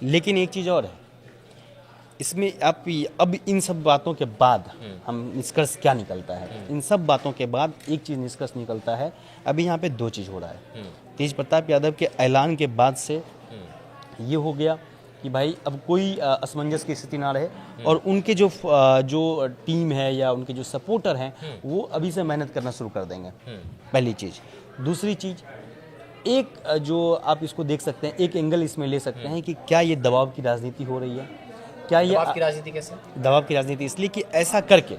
लेकिन एक चीज़ और है इसमें, आप अब इन सब बातों के बाद हम निष्कर्ष क्या निकलता है, इन सब बातों के बाद एक चीज़ निष्कर्ष निकलता है। अभी यहाँ पे दो चीज़ हो रहा है। तेज प्रताप यादव के ऐलान के बाद से ये हो गया कि भाई अब कोई असमंजस की स्थिति ना रहे, और उनके जो टीम है या उनके जो सपोर्टर हैं वो अभी से मेहनत करना शुरू कर देंगे, पहली चीज़। दूसरी चीज़, एक जो आप इसको देख सकते हैं, एक एंगल इसमें ले सकते हैं कि क्या ये दबाव की राजनीति हो रही है, क्या ये दबाव की राजनीति कैसे? दबाव की राजनीति इसलिए कि ऐसा करके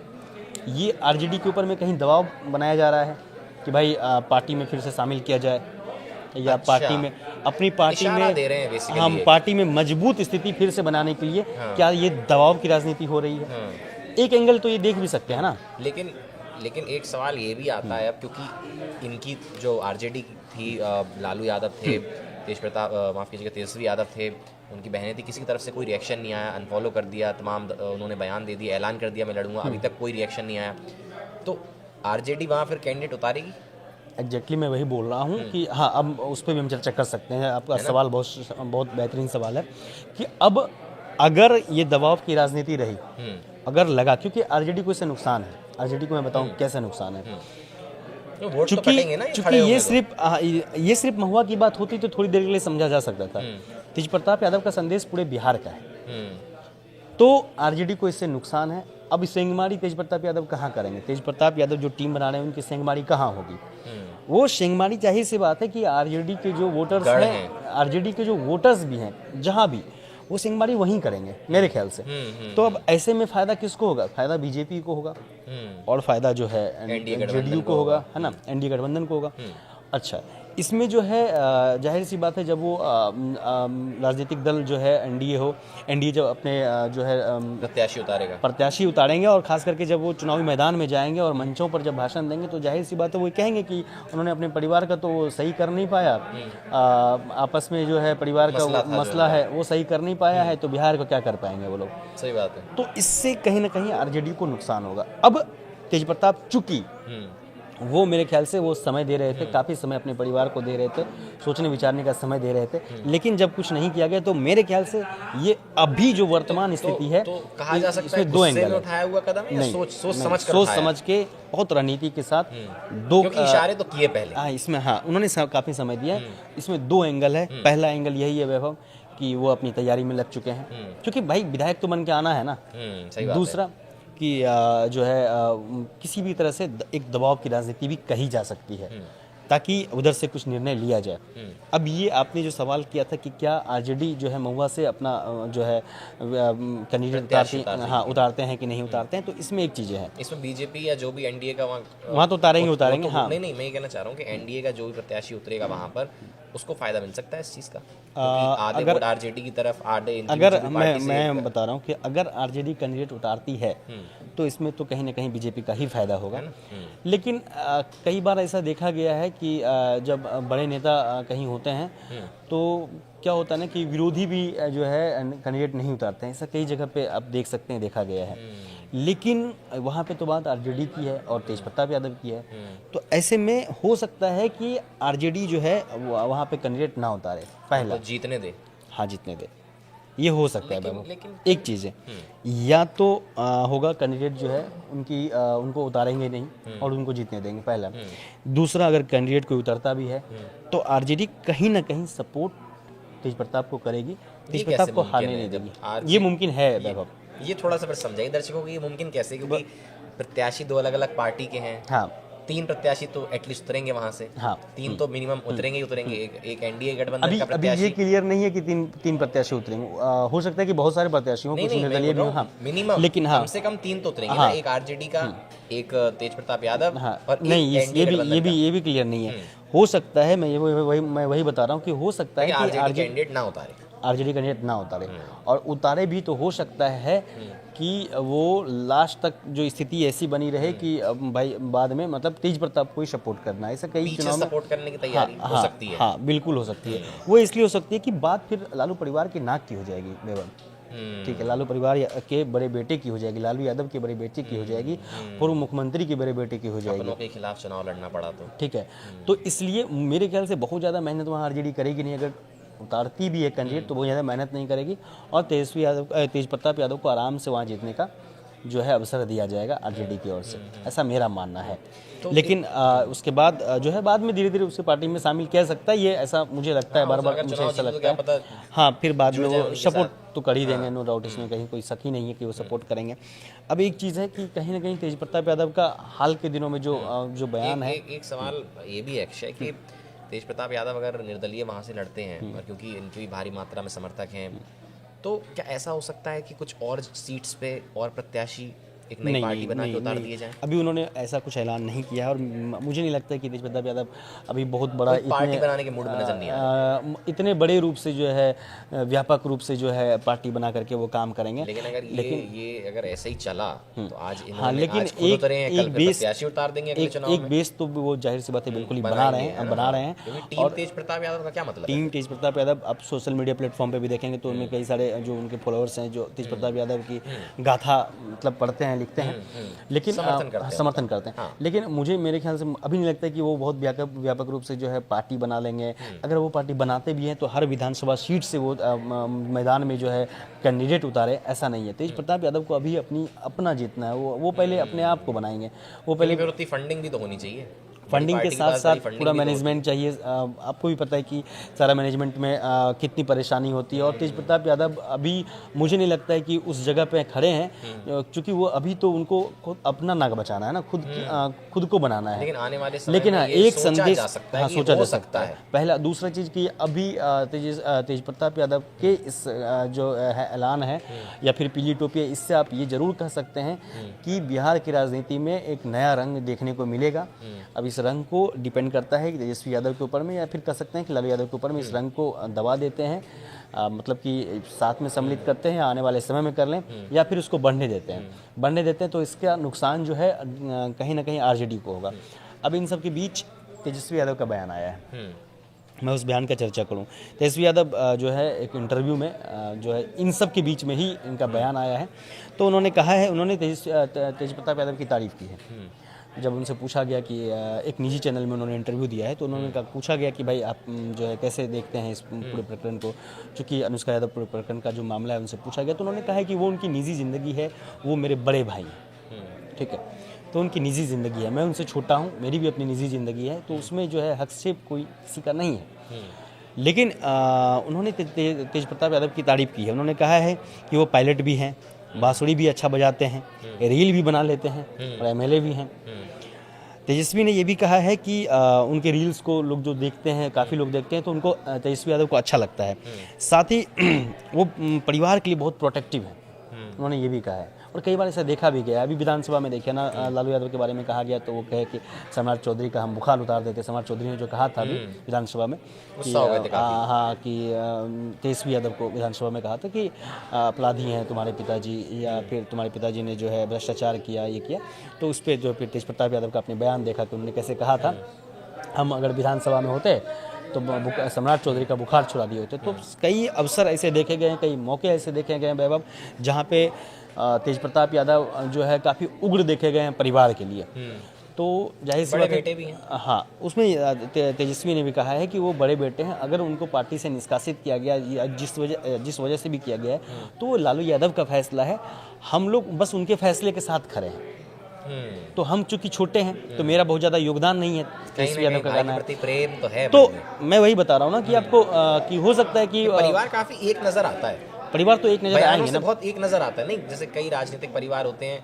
ये आरजेडी के ऊपर में कहीं दबाव बनाया जा रहा है कि भाई पार्टी में फिर से शामिल किया जाए, या अच्छा, पार्टी में अपनी पार्टी इशारा में दे रहे हैं basically हम ये। पार्टी में मजबूत स्थिति फिर से बनाने के लिए क्या ये दबाव की राजनीति हो रही है। एक एंगल तो ये देख भी सकते हैं ना। लेकिन एक सवाल ये भी आता है अब, क्योंकि इनकी जो आरजेडी थी, लालू यादव थे, तेज प्रताप माफ़ कीजिएगा तेजस्वी यादव थे, उनकी बहनें थी, किसी की तरफ से कोई रिएक्शन नहीं आया, अनफॉलो कर दिया तमाम, उन्होंने बयान दे दिया, ऐलान कर दिया मैं लड़ूंगा, अभी तक कोई रिएक्शन नहीं आया। तो आरजेडी वहाँ फिर कैंडिडेट उतारेगी? एग्जैक्टली मैं वही बोल रहा हूँ कि हाँ, अब उस पर भी हम चर्चा कर सकते हैं। आपका सवाल बहुत बेहतरीन सवाल है कि अब अगर ये दबाव की राजनीति रही, अगर लगा, क्योंकि आरजेडी को इससे नुकसान है, आरजेडी को मैं बताऊँ कैसे नुकसान है। चूंकि ये सिर्फ महुआ की बात होती तो थोड़ी देर के लिए समझा जा सकता था। तेज प्रताप यादव का संदेश पूरे बिहार का है, तो आरजेडी को इससे नुकसान है। अब सेंगमारी तेज प्रताप यादव कहाँ करेंगे? तेज प्रताप यादव जो टीम बना रहे हैं उनकी सेंगमारी कहाँ होगी? वो सेंगमारी, जाहिर सी बात है कि आरजेडी के जो वोटर्स हैं, आरजेडी के जो वोटर्स भी हैं जहाँ भी, वो सेंगमारी वहीं करेंगे मेरे ख्याल से। तो अब ऐसे में फायदा किसको होगा? फायदा बीजेपी को होगा, और फायदा जो है जेडीयू को होगा, है ना, एनडीए गठबंधन को होगा। अच्छा, इसमें जो है जाहिर सी बात है, जब वो राजनीतिक दल जो है एनडीए जब अपने जो है प्रत्याशी उतारेंगे, और खास करके जब वो चुनावी मैदान में जाएंगे और मंचों पर जब भाषण देंगे, तो जाहिर सी बात है वो कहेंगे कि उन्होंने अपने परिवार का तो सही कर नहीं पाया, आपस में जो है परिवार का मसला है वो सही कर नहीं पाया है, तो बिहार को क्या कर पाएंगे वो लोग? सही बात है। तो इससे कहीं ना कहीं आरजेडी को नुकसान होगा। अब तेज प्रताप चूंकि वो मेरे ख्याल से वो समय दे रहे थे, काफ़ी समय अपने परिवार को दे रहे थे, सोचने विचारने का समय दे रहे थे, लेकिन जब कुछ नहीं किया गया, तो मेरे ख्याल से ये अभी जो वर्तमान स्थिति है, तो कहा जा सकता है दो एंगल उठाया हुआ कदम है, नहीं, सोच समझ के बहुत रणनीति के साथ दो इशारे तो किए पहले। हाँ, इसमें हाँ उन्होंने काफ़ी समय दिया। इसमें दो एंगल है। पहला एंगल यही है वैभव कि वो अपनी तैयारी में लग चुके हैं, क्योंकि भाई विधायक तो बन के आना है ना। दूसरा कि जो है किसी भी तरह से एक दबाव की राजनीति भी कही जा सकती है, ताकि उधर से कुछ निर्णय लिया जाए। अब ये आपने जो सवाल किया था कि क्या आरजेडी जो है महुआ से अपना जो है कैंडिडेट उतारते हैं कि नहीं उतारते हैं, तो इसमें एक चीज़ है, इसमें बीजेपी या जो भी एनडीए का वहाँ तो उतारेंगे। हाँ, नहीं, मैं ये कहना चाह रहा हूँ कि एनडीए का जो भी प्रत्याशी उतरेगा वहाँ पर उसको फायदा मिल सकता है इस चीज़ का। अगर आरजेडी की तरफ अगर मैं बता रहा हूँ कि अगर आरजेडी कैंडिडेट उतारती है तो इसमें तो कहीं ना कहीं बीजेपी का ही फायदा होगा। लेकिन कई बार ऐसा देखा गया है कि जब बड़े नेता कहीं होते हैं तो क्या होता है ना कि विरोधी भी जो है कैंडिडेट नहीं उतारते हैं। ऐसा कई जगह पे आप देख सकते हैं, देखा गया है। लेकिन वहाँ पे तो बात आरजेडी की है और तेज प्रताप यादव की है, तो ऐसे में हो सकता है कि आरजेडी जो है वहाँ पे कैंडिडेट ना उतारे, पहला तो जीतने दे। हाँ, जीतने दे, ये हो सकता है। लेकिन एक चीज़ है, या तो होगा कैंडिडेट जो है उनको उतारेंगे नहीं और उनको जीतने देंगे, पहला। दूसरा, अगर कैंडिडेट कोई उतरता भी है तो आरजेडी कहीं ना कहीं सपोर्ट तेज प्रताप को करेगी, तेज प्रताप को हारने नहीं देगी। ये मुमकिन है वैभव। ये थोड़ा सा फिर समझाइए दर्शकों को, ये मुमकिन कैसे? क्योंकि प्रत्याशी दो अलग अलग पार्टी के हैं। हाँ, 3 प्रत्याशी तो एटलीस्ट उतरेंगे वहां से। हाँ, 3 तो मिनिमम उतरेंगे ही उतरेंगे। एक एनडीए गठबंधन का प्रत्याशी। अभी ये क्लियर नहीं है कि तीन प्रत्याशी उतरेंगे। हो सकता है कि बहुत सारे प्रत्याशी हों, कुछ निर्दलीय भी। हाँ, मिनिमम, लेकिन हाँ, कम से कम 3 तो उतरेंगे ना। एक आरजेडी का, एक तेज प्रताप यादव, और नहीं, ये भी क्लियर नहीं है। हो सकता है, मैं वही बता रहा हूँ कि हो सकता है कि आरजेडी कैंडिडेट ना उतारे, आरजेडी कैंडिडेट ना उतारे, और उतारे भी तो हो सकता है कि वो लास्ट तक जो स्थिति ऐसी बनी रहे कि भाई बाद में मतलब तेज प्रताप को ही सपोर्ट करना है। ऐसा कई चुनाव में सपोर्ट करने की तैयारी हो सकती है। हाँ, बिल्कुल हो सकती है। वो इसलिए हो सकती है कि बात फिर लालू परिवार के नाक की हो जाएगी बेबन। ठीक है, लालू परिवार के बड़े बेटे की हो जाएगी, लालू यादव के बड़े बेटे की हो जाएगी, पूर्व मुख्यमंत्री के बड़े बेटे की हो जाएगी। अपनों के खिलाफ चुनाव लड़ना पड़ा तो। ठीक है, तो इसलिए मेरे ख्याल से बहुत ज़्यादा मेहनत वहाँ आरजेडी करेगी नहीं। अगर उतारती भी है कैंडिडेट तो बहुत ज़्यादा मेहनत नहीं करेगी और तेज प्रताप यादव को आराम से वहाँ जीतने का जो है अवसर दिया जाएगा आरजेडी की ओर से, ऐसा मेरा मानना है। लेकिन उसके बाद जो है बाद में धीरे धीरे उसे पार्टी में शामिल किया सकता है, ये ऐसा मुझे लगता है, बार बार मुझे ऐसा लगता है। हाँ, फिर बाद में वो सपोर्ट तो कर ही देंगे, नो डाउट, इसमें कहीं कोई शक ही नहीं है कि वो सपोर्ट करेंगे। अब एक चीज़ है कि कहीं ना कहीं तेज प्रताप यादव का हाल के दिनों में जो बयान है, एक सवाल ये भी है अक्षय कि तेज प्रताप यादव अगर निर्दलीय वहाँ से लड़ते हैं और क्योंकि इनकी भी भारी मात्रा में समर्थक हैं, तो क्या ऐसा हो सकता है कि कुछ और सीट्स पे और प्रत्याशी एक नई पार्टी बना के उतार दिए जाएं? अभी उन्होंने ऐसा कुछ ऐलान नहीं किया है और मुझे नहीं लगता है कि तेज प्रताप यादव अभी बहुत बड़ा पार्टी बनाने के मूड में नजर नहीं आ रहा, इतने बड़े रूप से जो है व्यापक रूप से जो है पार्टी बना करके वो काम करेंगे। लेकिन अगर ये अगर ऐसे ही चला तो आज हाँ, लेकिन एक प्रत्याशी उतार देंगे अगले चुनाव में। बेस तो वो जाहिर सी बात है बिल्कुल ही बना रहे हैं। टीम तेज प्रताप यादव का क्या मतलब? टीम तेज प्रताप यादव आप सोशल मीडिया प्लेटफॉर्म पे भी देखेंगे तो उनमें कई सारे जो उनके फॉलोअर्स हैं जो तेज प्रताप यादव की गाथा मतलब पढ़ते हैं, लिखते हैं, लेकिन समर्थन करते हैं। लेकिन मुझे मेरे ख्याल से अभी नहीं लगता है कि वो बहुत व्यापक रूप से जो है पार्टी बना लेंगे। अगर वो पार्टी बनाते भी हैं तो हर विधानसभा सीट से वो मैदान में जो है कैंडिडेट उतारे, ऐसा नहीं है। तेज प्रताप यादव को अभी अपना जीतना है, वो पहले अपने आप को बनाएंगे। वो पहले फंडिंग भी तो होनी चाहिए, फंडिंग के साथ साथ पूरा मैनेजमेंट चाहिए। आपको भी पता है कि सारा मैनेजमेंट में कितनी परेशानी होती है और तेज प्रताप यादव अभी मुझे नहीं लगता है कि उस जगह पे खड़े हैं, क्योंकि वो अभी तो उनको अपना नाक बचाना है ना, खुद को बनाना है। लेकिन आने वाले समय में एक संदेश सोचा जा सकता है। पहला दूसरा चीज़ कि अभी तेज प्रताप यादव के इस जो ऐलान है या फिर पीली टोपी है, इससे आप ये जरूर कह सकते हैं कि बिहार की राजनीति में एक नया रंग देखने को मिलेगा। अब इस रंग को डिपेंड करता है कि तेजस्वी यादव के ऊपर में या फिर कह सकते हैं कि लालू यादव के ऊपर में इस रंग को दबा देते हैं, मतलब कि साथ में सम्मिलित करते हैं, आने वाले समय में कर लें, या फिर उसको बढ़ने देते हैं तो इसका नुकसान जो है कहीं ना कहीं आरजेडी को होगा। अब इन सब के बीच तेजस्वी यादव का बयान आया है, मैं उस बयान का चर्चा करूं। तेजस्वी यादव जो है एक इंटरव्यू में जो है इन सब के बीच में ही इनका बयान आया है, तो उन्होंने कहा है, उन्होंने तेज प्रताप यादव की तारीफ़ की है। जब उनसे पूछा गया कि एक निजी चैनल में उन्होंने इंटरव्यू दिया है तो उन्होंने पूछा गया कि भाई आप जो है कैसे देखते हैं इस पूरे प्रकरण को, चूँकि अनुष्का यादव पूरे प्रकरण का जो मामला है उनसे पूछा गया तो उन्होंने कहा है कि वो उनकी निजी ज़िंदगी है, वो मेरे बड़े भाई हैं, ठीक है, तो उनकी निजी ज़िंदगी है, मैं उनसे छोटा हूँ, मेरी भी अपनी निजी ज़िंदगी है, तो उसमें जो है हस्तक्षेप कोई किसी का नहीं है। लेकिन उन्होंने तेज प्रताप यादव की तारीफ़ की है। उन्होंने कहा है कि वो पायलट भी हैं, बांसुरी भी अच्छा बजाते हैं, रील भी बना लेते हैं और एमएलए भी हैं। तेजस्वी ने ये भी कहा है कि उनके रील्स को लोग जो देखते हैं, काफ़ी लोग देखते हैं, तो उनको तेजस्वी यादव को अच्छा लगता है। साथ ही वो परिवार के लिए बहुत प्रोटेक्टिव है, उन्होंने ये भी कहा है। और कई बार ऐसा देखा भी गया, अभी विधानसभा में देखे ना, लालू यादव के बारे में कहा गया तो वो कहे कि सम्राट चौधरी का हम बुखार उतार देते। सम्राट चौधरी ने जो कहा था अभी विधानसभा में कि हाँ कि तेजस्वी यादव को विधानसभा में कहा था कि अपराधी हैं तुम्हारे पिताजी, या फिर तुम्हारे पिताजी ने जो है भ्रष्टाचार किया, ये किया, तो उस पर जो फिर तेज प्रताप यादव का आपने बयान देखा कि उन्होंने कैसे कहा था, हम अगर विधानसभा में होते तो सम्राट चौधरी का बुखार छुड़ा दिए होते। तो कई अवसर ऐसे देखे गए हैं, कई मौके ऐसे देखे गए हैं वैभव, जहाँ पे तेज प्रताप यादव जो है काफ़ी उग्र देखे गए हैं परिवार के लिए। तो जाहिर सी बात है, हाँ, उसमें तेजस्वी ने भी कहा है कि वो बड़े बेटे हैं, अगर उनको पार्टी से निष्कासित किया गया या जिस वजह से भी किया गया है तो वो लालू यादव का फैसला है, हम लोग बस उनके फैसले के साथ खड़े हैं। तो हम चूंकि छोटे हैं तो मेरा बहुत ज़्यादा योगदान नहीं है, तेजस्वी यादव का कहना है। प्रेम तो है, तो मैं वही बता रहा हूँ ना कि आपको कि हो सकता है कि परिवार काफ़ी एक नज़र आता है, परिवार तो एक नज़र आएंगे ना, बहुत एक नज़र आता है, नहीं जैसे कई राजनीतिक परिवार होते हैं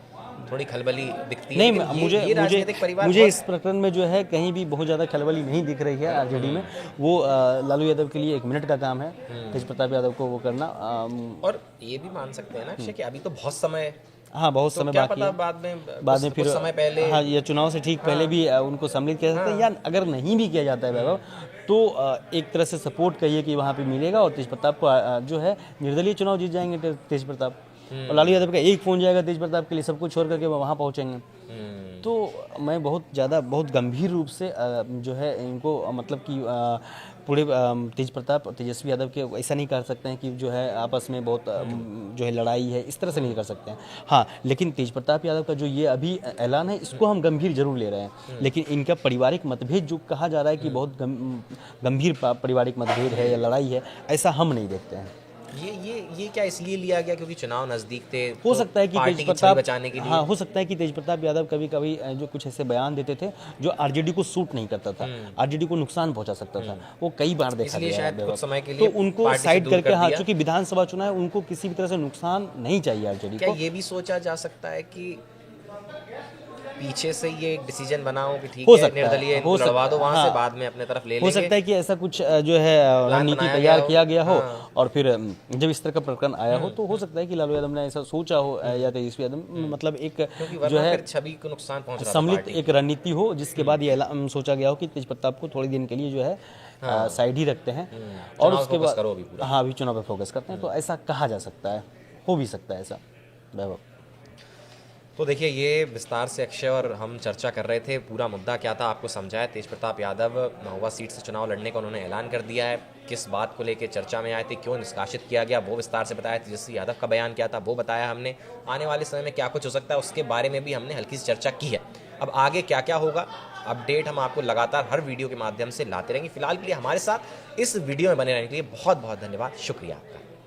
थोड़ी खलबली दिखती है। नहीं, मुझे इस प्रकरण में जो है कहीं भी बहुत ज़्यादा खलबली नहीं दिख रही है आरजेडी में। वो लालू यादव के लिए 1 मिनट का काम है तेज प्रताप यादव को वो करना। और ये भी मान सकते हैं ना कि अभी तो बहुत समय, हाँ बहुत समय बाकी है, बाद में फिर समय पहले, हाँ ये चुनाव से ठीक पहले भी उनको सम्मिलित किया जाता है, या अगर नहीं भी किया जाता है वैभव तो एक तरह से सपोर्ट कहिए कि वहाँ पे मिलेगा और तेज प्रताप को जो है निर्दलीय चुनाव जीत जाएंगे तेज प्रताप, और लालू यादव का एक फ़ोन जाएगा तेज प्रताप के लिए, सब कुछ छोड़ करके वहाँ पहुँचेंगे। तो मैं बहुत गंभीर रूप से जो है इनको मतलब कि पूरे तेज प्रताप और तेजस्वी यादव के ऐसा नहीं कर सकते हैं कि जो है आपस में बहुत जो है लड़ाई है, इस तरह से नहीं कर सकते हैं। हाँ, लेकिन तेज प्रताप यादव का जो ये अभी ऐलान है इसको हम गंभीर जरूर ले रहे हैं, लेकिन इनका पारिवारिक मतभेद जो कहा जा रहा है कि बहुत गंभीर पारिवारिक मतभेद है या लड़ाई है, ऐसा हम नहीं देखते हैं। ये क्या इसलिए लिया गया क्योंकि चुनाव नजदीक थे, हो तो सकता है कि पार्टी तेज की छवि प्रताप बचाने के लिए? हाँ, हो सकता है कि तेज प्रताप यादव कभी कभी जो कुछ ऐसे बयान देते थे जो आरजेडी को सूट नहीं करता था, आरजेडी को नुकसान पहुंचा सकता था, वो कई बार देखा इसलिए गया है शायद कुछ समय के तो लिए उनको पार्टी से साइड दूर करके कर हाँ, दिया। चूंकि विधानसभा चुनाव है, उनको किसी भी तरह से नुकसान नहीं चाहिए आरजेडी क्या को। ये भी सोचा जा सकता है कि पीछे से ये एक डिसीजन बनाओ कि ठीक हो है, सकता है, निर्दलीय हो इनको लड़वा सकता दो है, वहां से, हाँ। बाद में अपने तरफ ले हो लेंगे। सकता है कि ऐसा कुछ जो है रणनीति बनाया तैयार गया हो। किया गया हो, हाँ। और फिर जब इस तरह का प्रकरण आया हो तो हो सकता है कि लालू यादव ने ऐसा सोचा हो या तेजस्वी यादव, मतलब एक क्योंकि जो वरना है फिर छवि को नुकसान पहुंच रहा था सम्मिलित पार्टी एक रणनीति हो, जिसके बाद ये सोचा गया हो कि तेज प्रताप को थोड़े दिन के लिए जो है साइड ही रखते हैं और चुनाव उसके फोकस बाद करो अभी पूरा। हाँ, अभी चुनाव पे फोकस करते हैं, तो ऐसा कहा जा सकता है, हो भी सकता है ऐसा। वैभव, तो देखिए, ये विस्तार से अक्षय और हम चर्चा कर रहे थे, पूरा मुद्दा क्या था आपको समझाया। तेज प्रताप यादव महुआ सीट से चुनाव लड़ने का उन्होंने ऐलान कर दिया है, किस बात को लेकर चर्चा में आए थे, क्यों निष्कासित किया गया वो विस्तार से बताया, तेजस्वी यादव का बयान क्या था वो बताया हमने, आने वाले समय में क्या कुछ हो सकता है उसके बारे में भी हमने हल्की सी चर्चा की है। अब आगे क्या क्या होगा, अपडेट हम आपको लगातार हर वीडियो के माध्यम से लाते रहेंगे। फिलहाल के लिए हमारे साथ इस वीडियो में बने रहने के लिए बहुत बहुत धन्यवाद, शुक्रिया आपका।